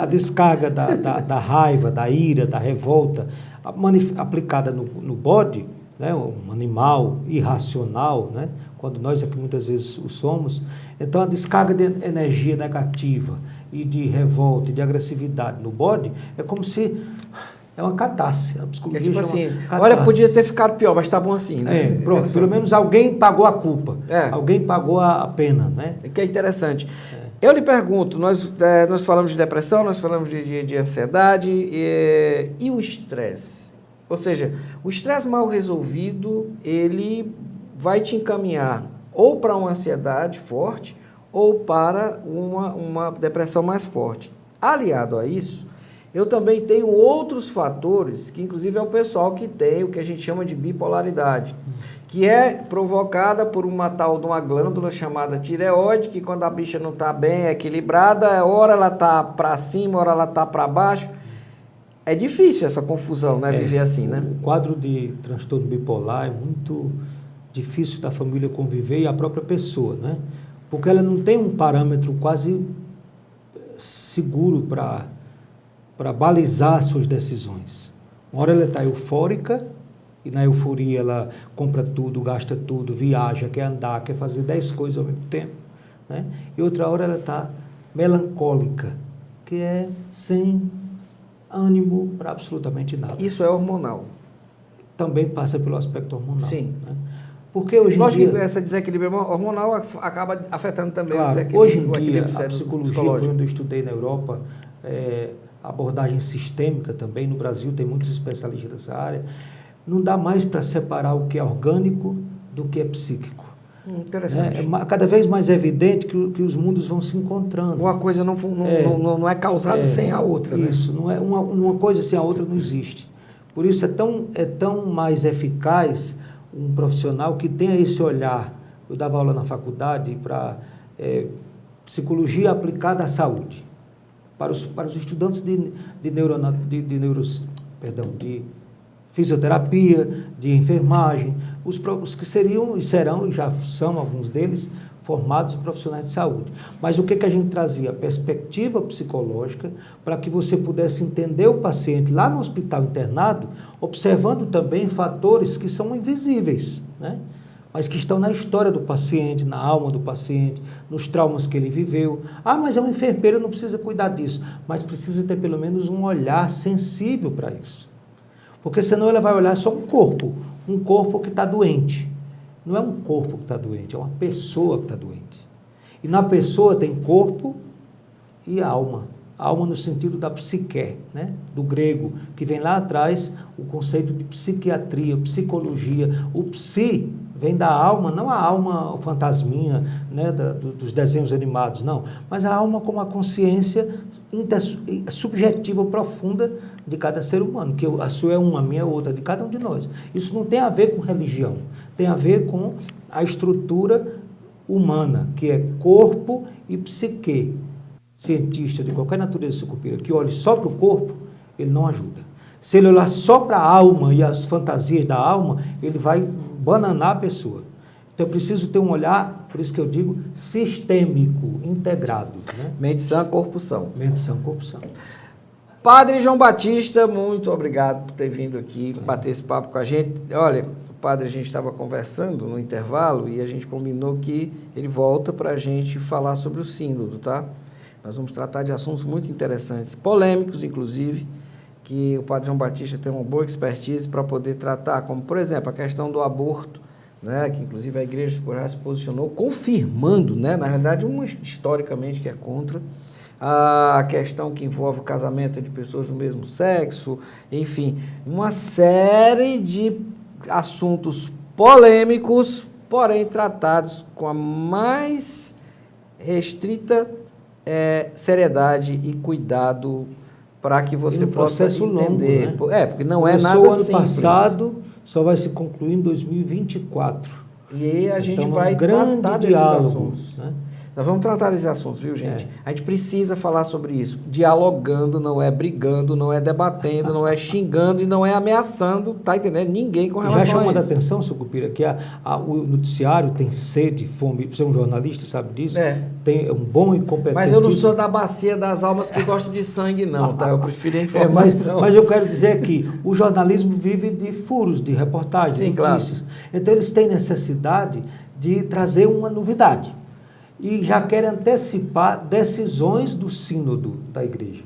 descarga da raiva, da ira, da revolta, aplicada no bode, né, um animal irracional, né, quando nós aqui muitas vezes o somos, então a descarga de energia negativa e de revolta e de agressividade no bode é como se... É uma catarse. A psicologia tipo assim, catarse. Olha, podia ter ficado pior, mas tá bom assim, né? Pronto, pelo menos alguém pagou a culpa. Alguém pagou a pena, né? Que é interessante. Eu lhe pergunto, nós falamos de depressão, nós falamos de ansiedade e o estresse. Ou seja, o estresse mal resolvido, ele vai te encaminhar ou para uma ansiedade forte ou para uma depressão mais forte. Aliado a isso, eu também tenho outros fatores, que inclusive é o pessoal que tem o que a gente chama de bipolaridade, que é provocada por uma tal de uma glândula chamada tireoide, que quando a bicha não está bem equilibrada, hora ela está para cima, hora ela está para baixo. É difícil essa confusão, né? Viver assim, né? O quadro de transtorno bipolar é muito difícil da família conviver e a própria pessoa, né? Porque ela não tem um parâmetro quase seguro para balizar suas decisões. Uma hora ela está eufórica, e na euforia ela compra tudo, gasta tudo, viaja, quer andar, quer fazer 10 coisas ao mesmo tempo, né? E outra hora ela está melancólica, que é sem ânimo para absolutamente nada. Isso é hormonal. Também passa pelo aspecto hormonal. Sim. Né? Porque hoje em dia... que esse desequilíbrio hormonal acaba afetando também claro, o desequilíbrio. Hoje em dia, a psicologia, foi onde eu estudei na Europa, abordagem sistêmica também, no Brasil tem muitos especialistas dessa área, não dá mais para separar o que é orgânico do que é psíquico. Interessante. É cada vez mais evidente que os mundos vão se encontrando. Uma coisa não é causada sem a outra. Isso, né? não é uma coisa sem a outra não existe. Por isso é tão mais eficaz um profissional que tenha esse olhar. Eu dava aula na faculdade para psicologia aplicada à saúde. Para os estudantes de fisioterapia, de enfermagem, os que seriam e serão, e já são alguns deles, formados profissionais de saúde. Mas o que a gente trazia? A perspectiva psicológica para que você pudesse entender o paciente lá no hospital internado, observando também fatores que são invisíveis, né? Mas que estão na história do paciente, na alma do paciente, nos traumas que ele viveu. Ah, mas é um enfermeiro, não precisa cuidar disso. Mas precisa ter pelo menos um olhar sensível para isso. Porque senão ela vai olhar só um corpo que está doente. Não é um corpo que está doente, é uma pessoa que está doente. E na pessoa tem corpo e alma. Alma no sentido da psique, né? Do grego, que vem lá atrás o conceito de psiquiatria, psicologia. O psi vem da alma, não a alma fantasminha, né, dos desenhos animados, não. Mas a alma como a consciência subjetiva, profunda de cada ser humano, que a sua é uma, a minha é outra, de cada um de nós. Isso não tem a ver com religião, tem a ver com a estrutura humana, que é corpo e psique. Cientista de qualquer natureza sucupira que olhe só para o corpo, ele não ajuda. Se ele olhar só para a alma e as fantasias da alma, ele vai bananar a pessoa. Então, eu preciso ter um olhar, por isso que eu digo, sistêmico, integrado. Né? Mente sã, corpo são. Mente sã, corpo são. Padre João Batista, muito obrigado por ter vindo aqui bater esse papo com a gente. Olha, padre, a gente estava conversando no intervalo e a gente combinou que ele volta para a gente falar sobre o sínodo, tá? Nós vamos tratar de assuntos muito interessantes, polêmicos, inclusive, que o padre João Batista tem uma boa expertise para poder tratar, como, por exemplo, a questão do aborto, né? Que, inclusive, a Igreja já se posicionou confirmando, né? Na verdade, historicamente, que é contra a questão que envolve o casamento de pessoas do mesmo sexo, enfim, uma série de assuntos polêmicos, porém tratados com a mais restrita seriedade e cuidado para que você possa entender. Longo, né? Porque não é nada simples. Ano passado, só vai se concluir em 2024. E a gente então, vai tratar desses assuntos. Né? Nós vamos tratar desses assuntos, viu, gente? A gente precisa falar sobre isso. Dialogando, não é brigando, não é debatendo, não é xingando e não é ameaçando, tá entendendo? Ninguém com relação a isso. Já chamou a atenção, Sucupira, que o noticiário tem sede, fome. Você é um jornalista, sabe disso? Tem um bom e competente... Mas eu não sou da bacia das almas que gostam de sangue, não, tá? Eu prefiro a informação. Mas eu quero dizer que o jornalismo vive de furos, de reportagens, de notícias. Claro. Então, eles têm necessidade de trazer uma novidade. E já querem antecipar decisões do sínodo da igreja.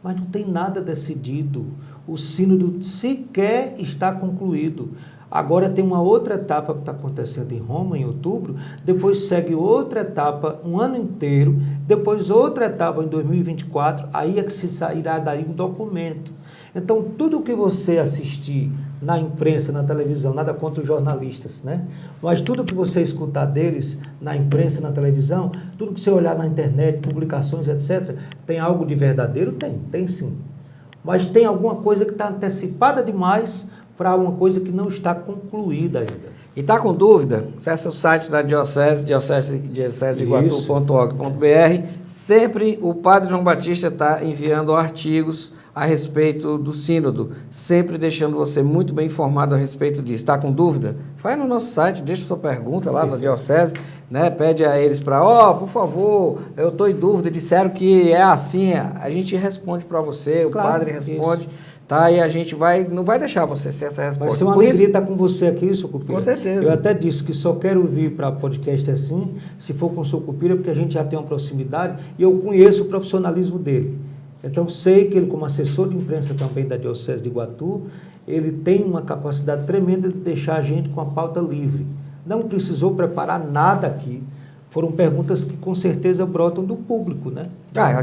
Mas não tem nada decidido. O sínodo sequer está concluído. Agora tem uma outra etapa que está acontecendo em Roma, em outubro, depois segue outra etapa um ano inteiro, depois outra etapa em 2024, aí é que se sairá daí um documento. Então, tudo que você assistir na imprensa, na televisão, nada contra os jornalistas, né? Mas tudo que você escutar deles na imprensa, na televisão, tudo que você olhar na internet, publicações, etc., tem algo de verdadeiro? Tem sim. Mas tem alguma coisa que está antecipada demais para uma coisa que não está concluída ainda. E está com dúvida? Acesse o site da Diocese de Iguatu.org.br. Sempre o Padre João Batista está enviando artigos a respeito do sínodo, sempre deixando você muito bem informado a respeito disso. Está com dúvida? Vai no nosso site, deixa sua pergunta lá na Diocese, né? Pede a eles para, por favor, eu estou em dúvida, disseram que é assim, a gente responde para você, o padre responde, isso. Tá? E a gente não vai deixar você ser essa resposta. Vai ser uma alegria estar com você aqui, Sucupira. Com certeza. Eu até disse que só quero vir para podcast assim, se for com o Sucupira, porque a gente já tem uma proximidade e eu conheço o profissionalismo dele. Então, sei que ele, como assessor de imprensa também da Diocese de Iguatu, ele tem uma capacidade tremenda de deixar a gente com a pauta livre. Não precisou preparar nada aqui. Foram perguntas que, com certeza, brotam do público, né?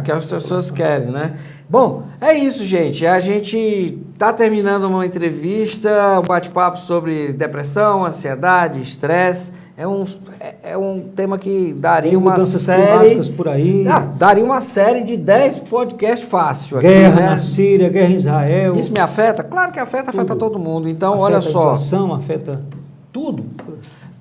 Que as pessoas querem, né? Bom, é isso, gente. A gente está terminando uma entrevista, um bate-papo sobre depressão, ansiedade, estresse. É um tema que daria uma série... por aí. Daria uma série de 10 podcasts fácil. Guerra na Síria, guerra em Israel. Isso me afeta? Claro que afeta todo mundo. Então, olha só. Afeta a inflação, afeta tudo.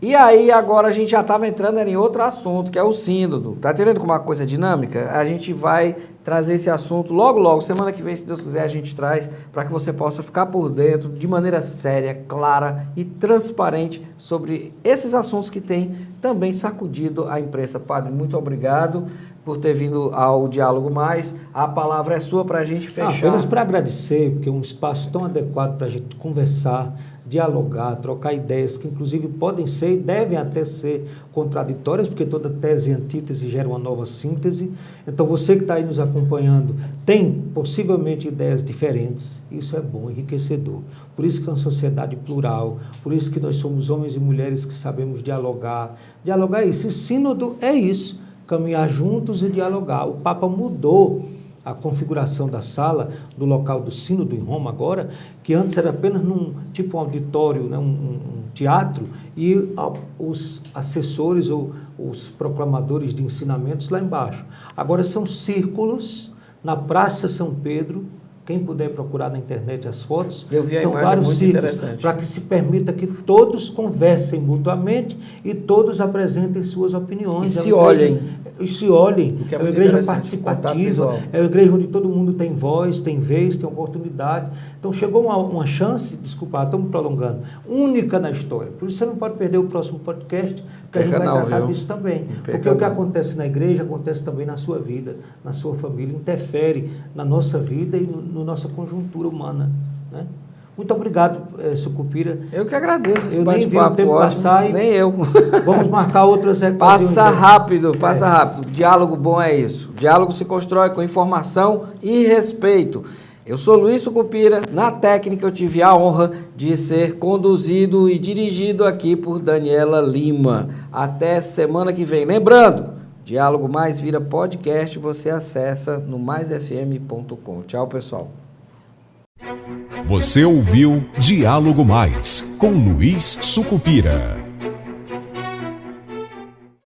E aí, agora a gente já estava entrando em outro assunto, que é o sínodo. Tá entendendo como é uma coisa dinâmica? A gente vai trazer esse assunto logo, semana que vem, se Deus quiser, a gente traz para que você possa ficar por dentro de maneira séria, clara e transparente sobre esses assuntos que têm também sacudido a imprensa. Padre, muito obrigado por ter vindo ao Diálogo Mais. A palavra é sua para a gente fechar. Apenas para agradecer, porque é um espaço tão adequado para a gente conversar, dialogar, trocar ideias que inclusive podem ser e devem até ser contraditórias, porque toda tese e antítese gera uma nova síntese. Então você que está aí nos acompanhando tem possivelmente ideias diferentes, isso é bom, enriquecedor. Por isso que é uma sociedade plural, por isso que nós somos homens e mulheres que sabemos dialogar. Dialogar é isso, e sínodo é isso, caminhar juntos e dialogar. O Papa mudou a configuração da sala, do local do sínodo em Roma agora, que antes era apenas num tipo um auditório, né, um teatro, e os assessores ou os proclamadores de ensinamentos lá embaixo. Agora são círculos na Praça São Pedro. Quem puder procurar na internet as fotos, são vários círculos para que se permita que todos conversem mutuamente e todos apresentem suas opiniões. E se olhem. É uma igreja participativa, é uma igreja onde todo mundo tem voz, tem vez, tem oportunidade. Então chegou uma chance, estamos prolongando, única na história. Por isso você não pode perder o próximo podcast, que a gente vai Perca não, tratar viu? disso também. Perca Porque o que não. acontece na igreja, acontece também na sua vida, na sua família, interfere na nossa vida e na nossa conjuntura humana, né? Muito obrigado, Sucupira. Eu que agradeço esse Eu nem vi o bate-papo tempo ótimo. passar e Nem eu. vamos marcar outras Passa rápido, passa É. rápido. Diálogo bom é isso. Diálogo se constrói com informação e respeito. Eu sou Luiz Sucupira. Na técnica eu tive a honra de ser conduzido e dirigido aqui por Daniela Lima. Até semana que vem. Lembrando, Diálogo Mais vira podcast, você acessa no maisfm.com. Tchau, pessoal. Você ouviu Diálogo Mais com Luiz Sucupira.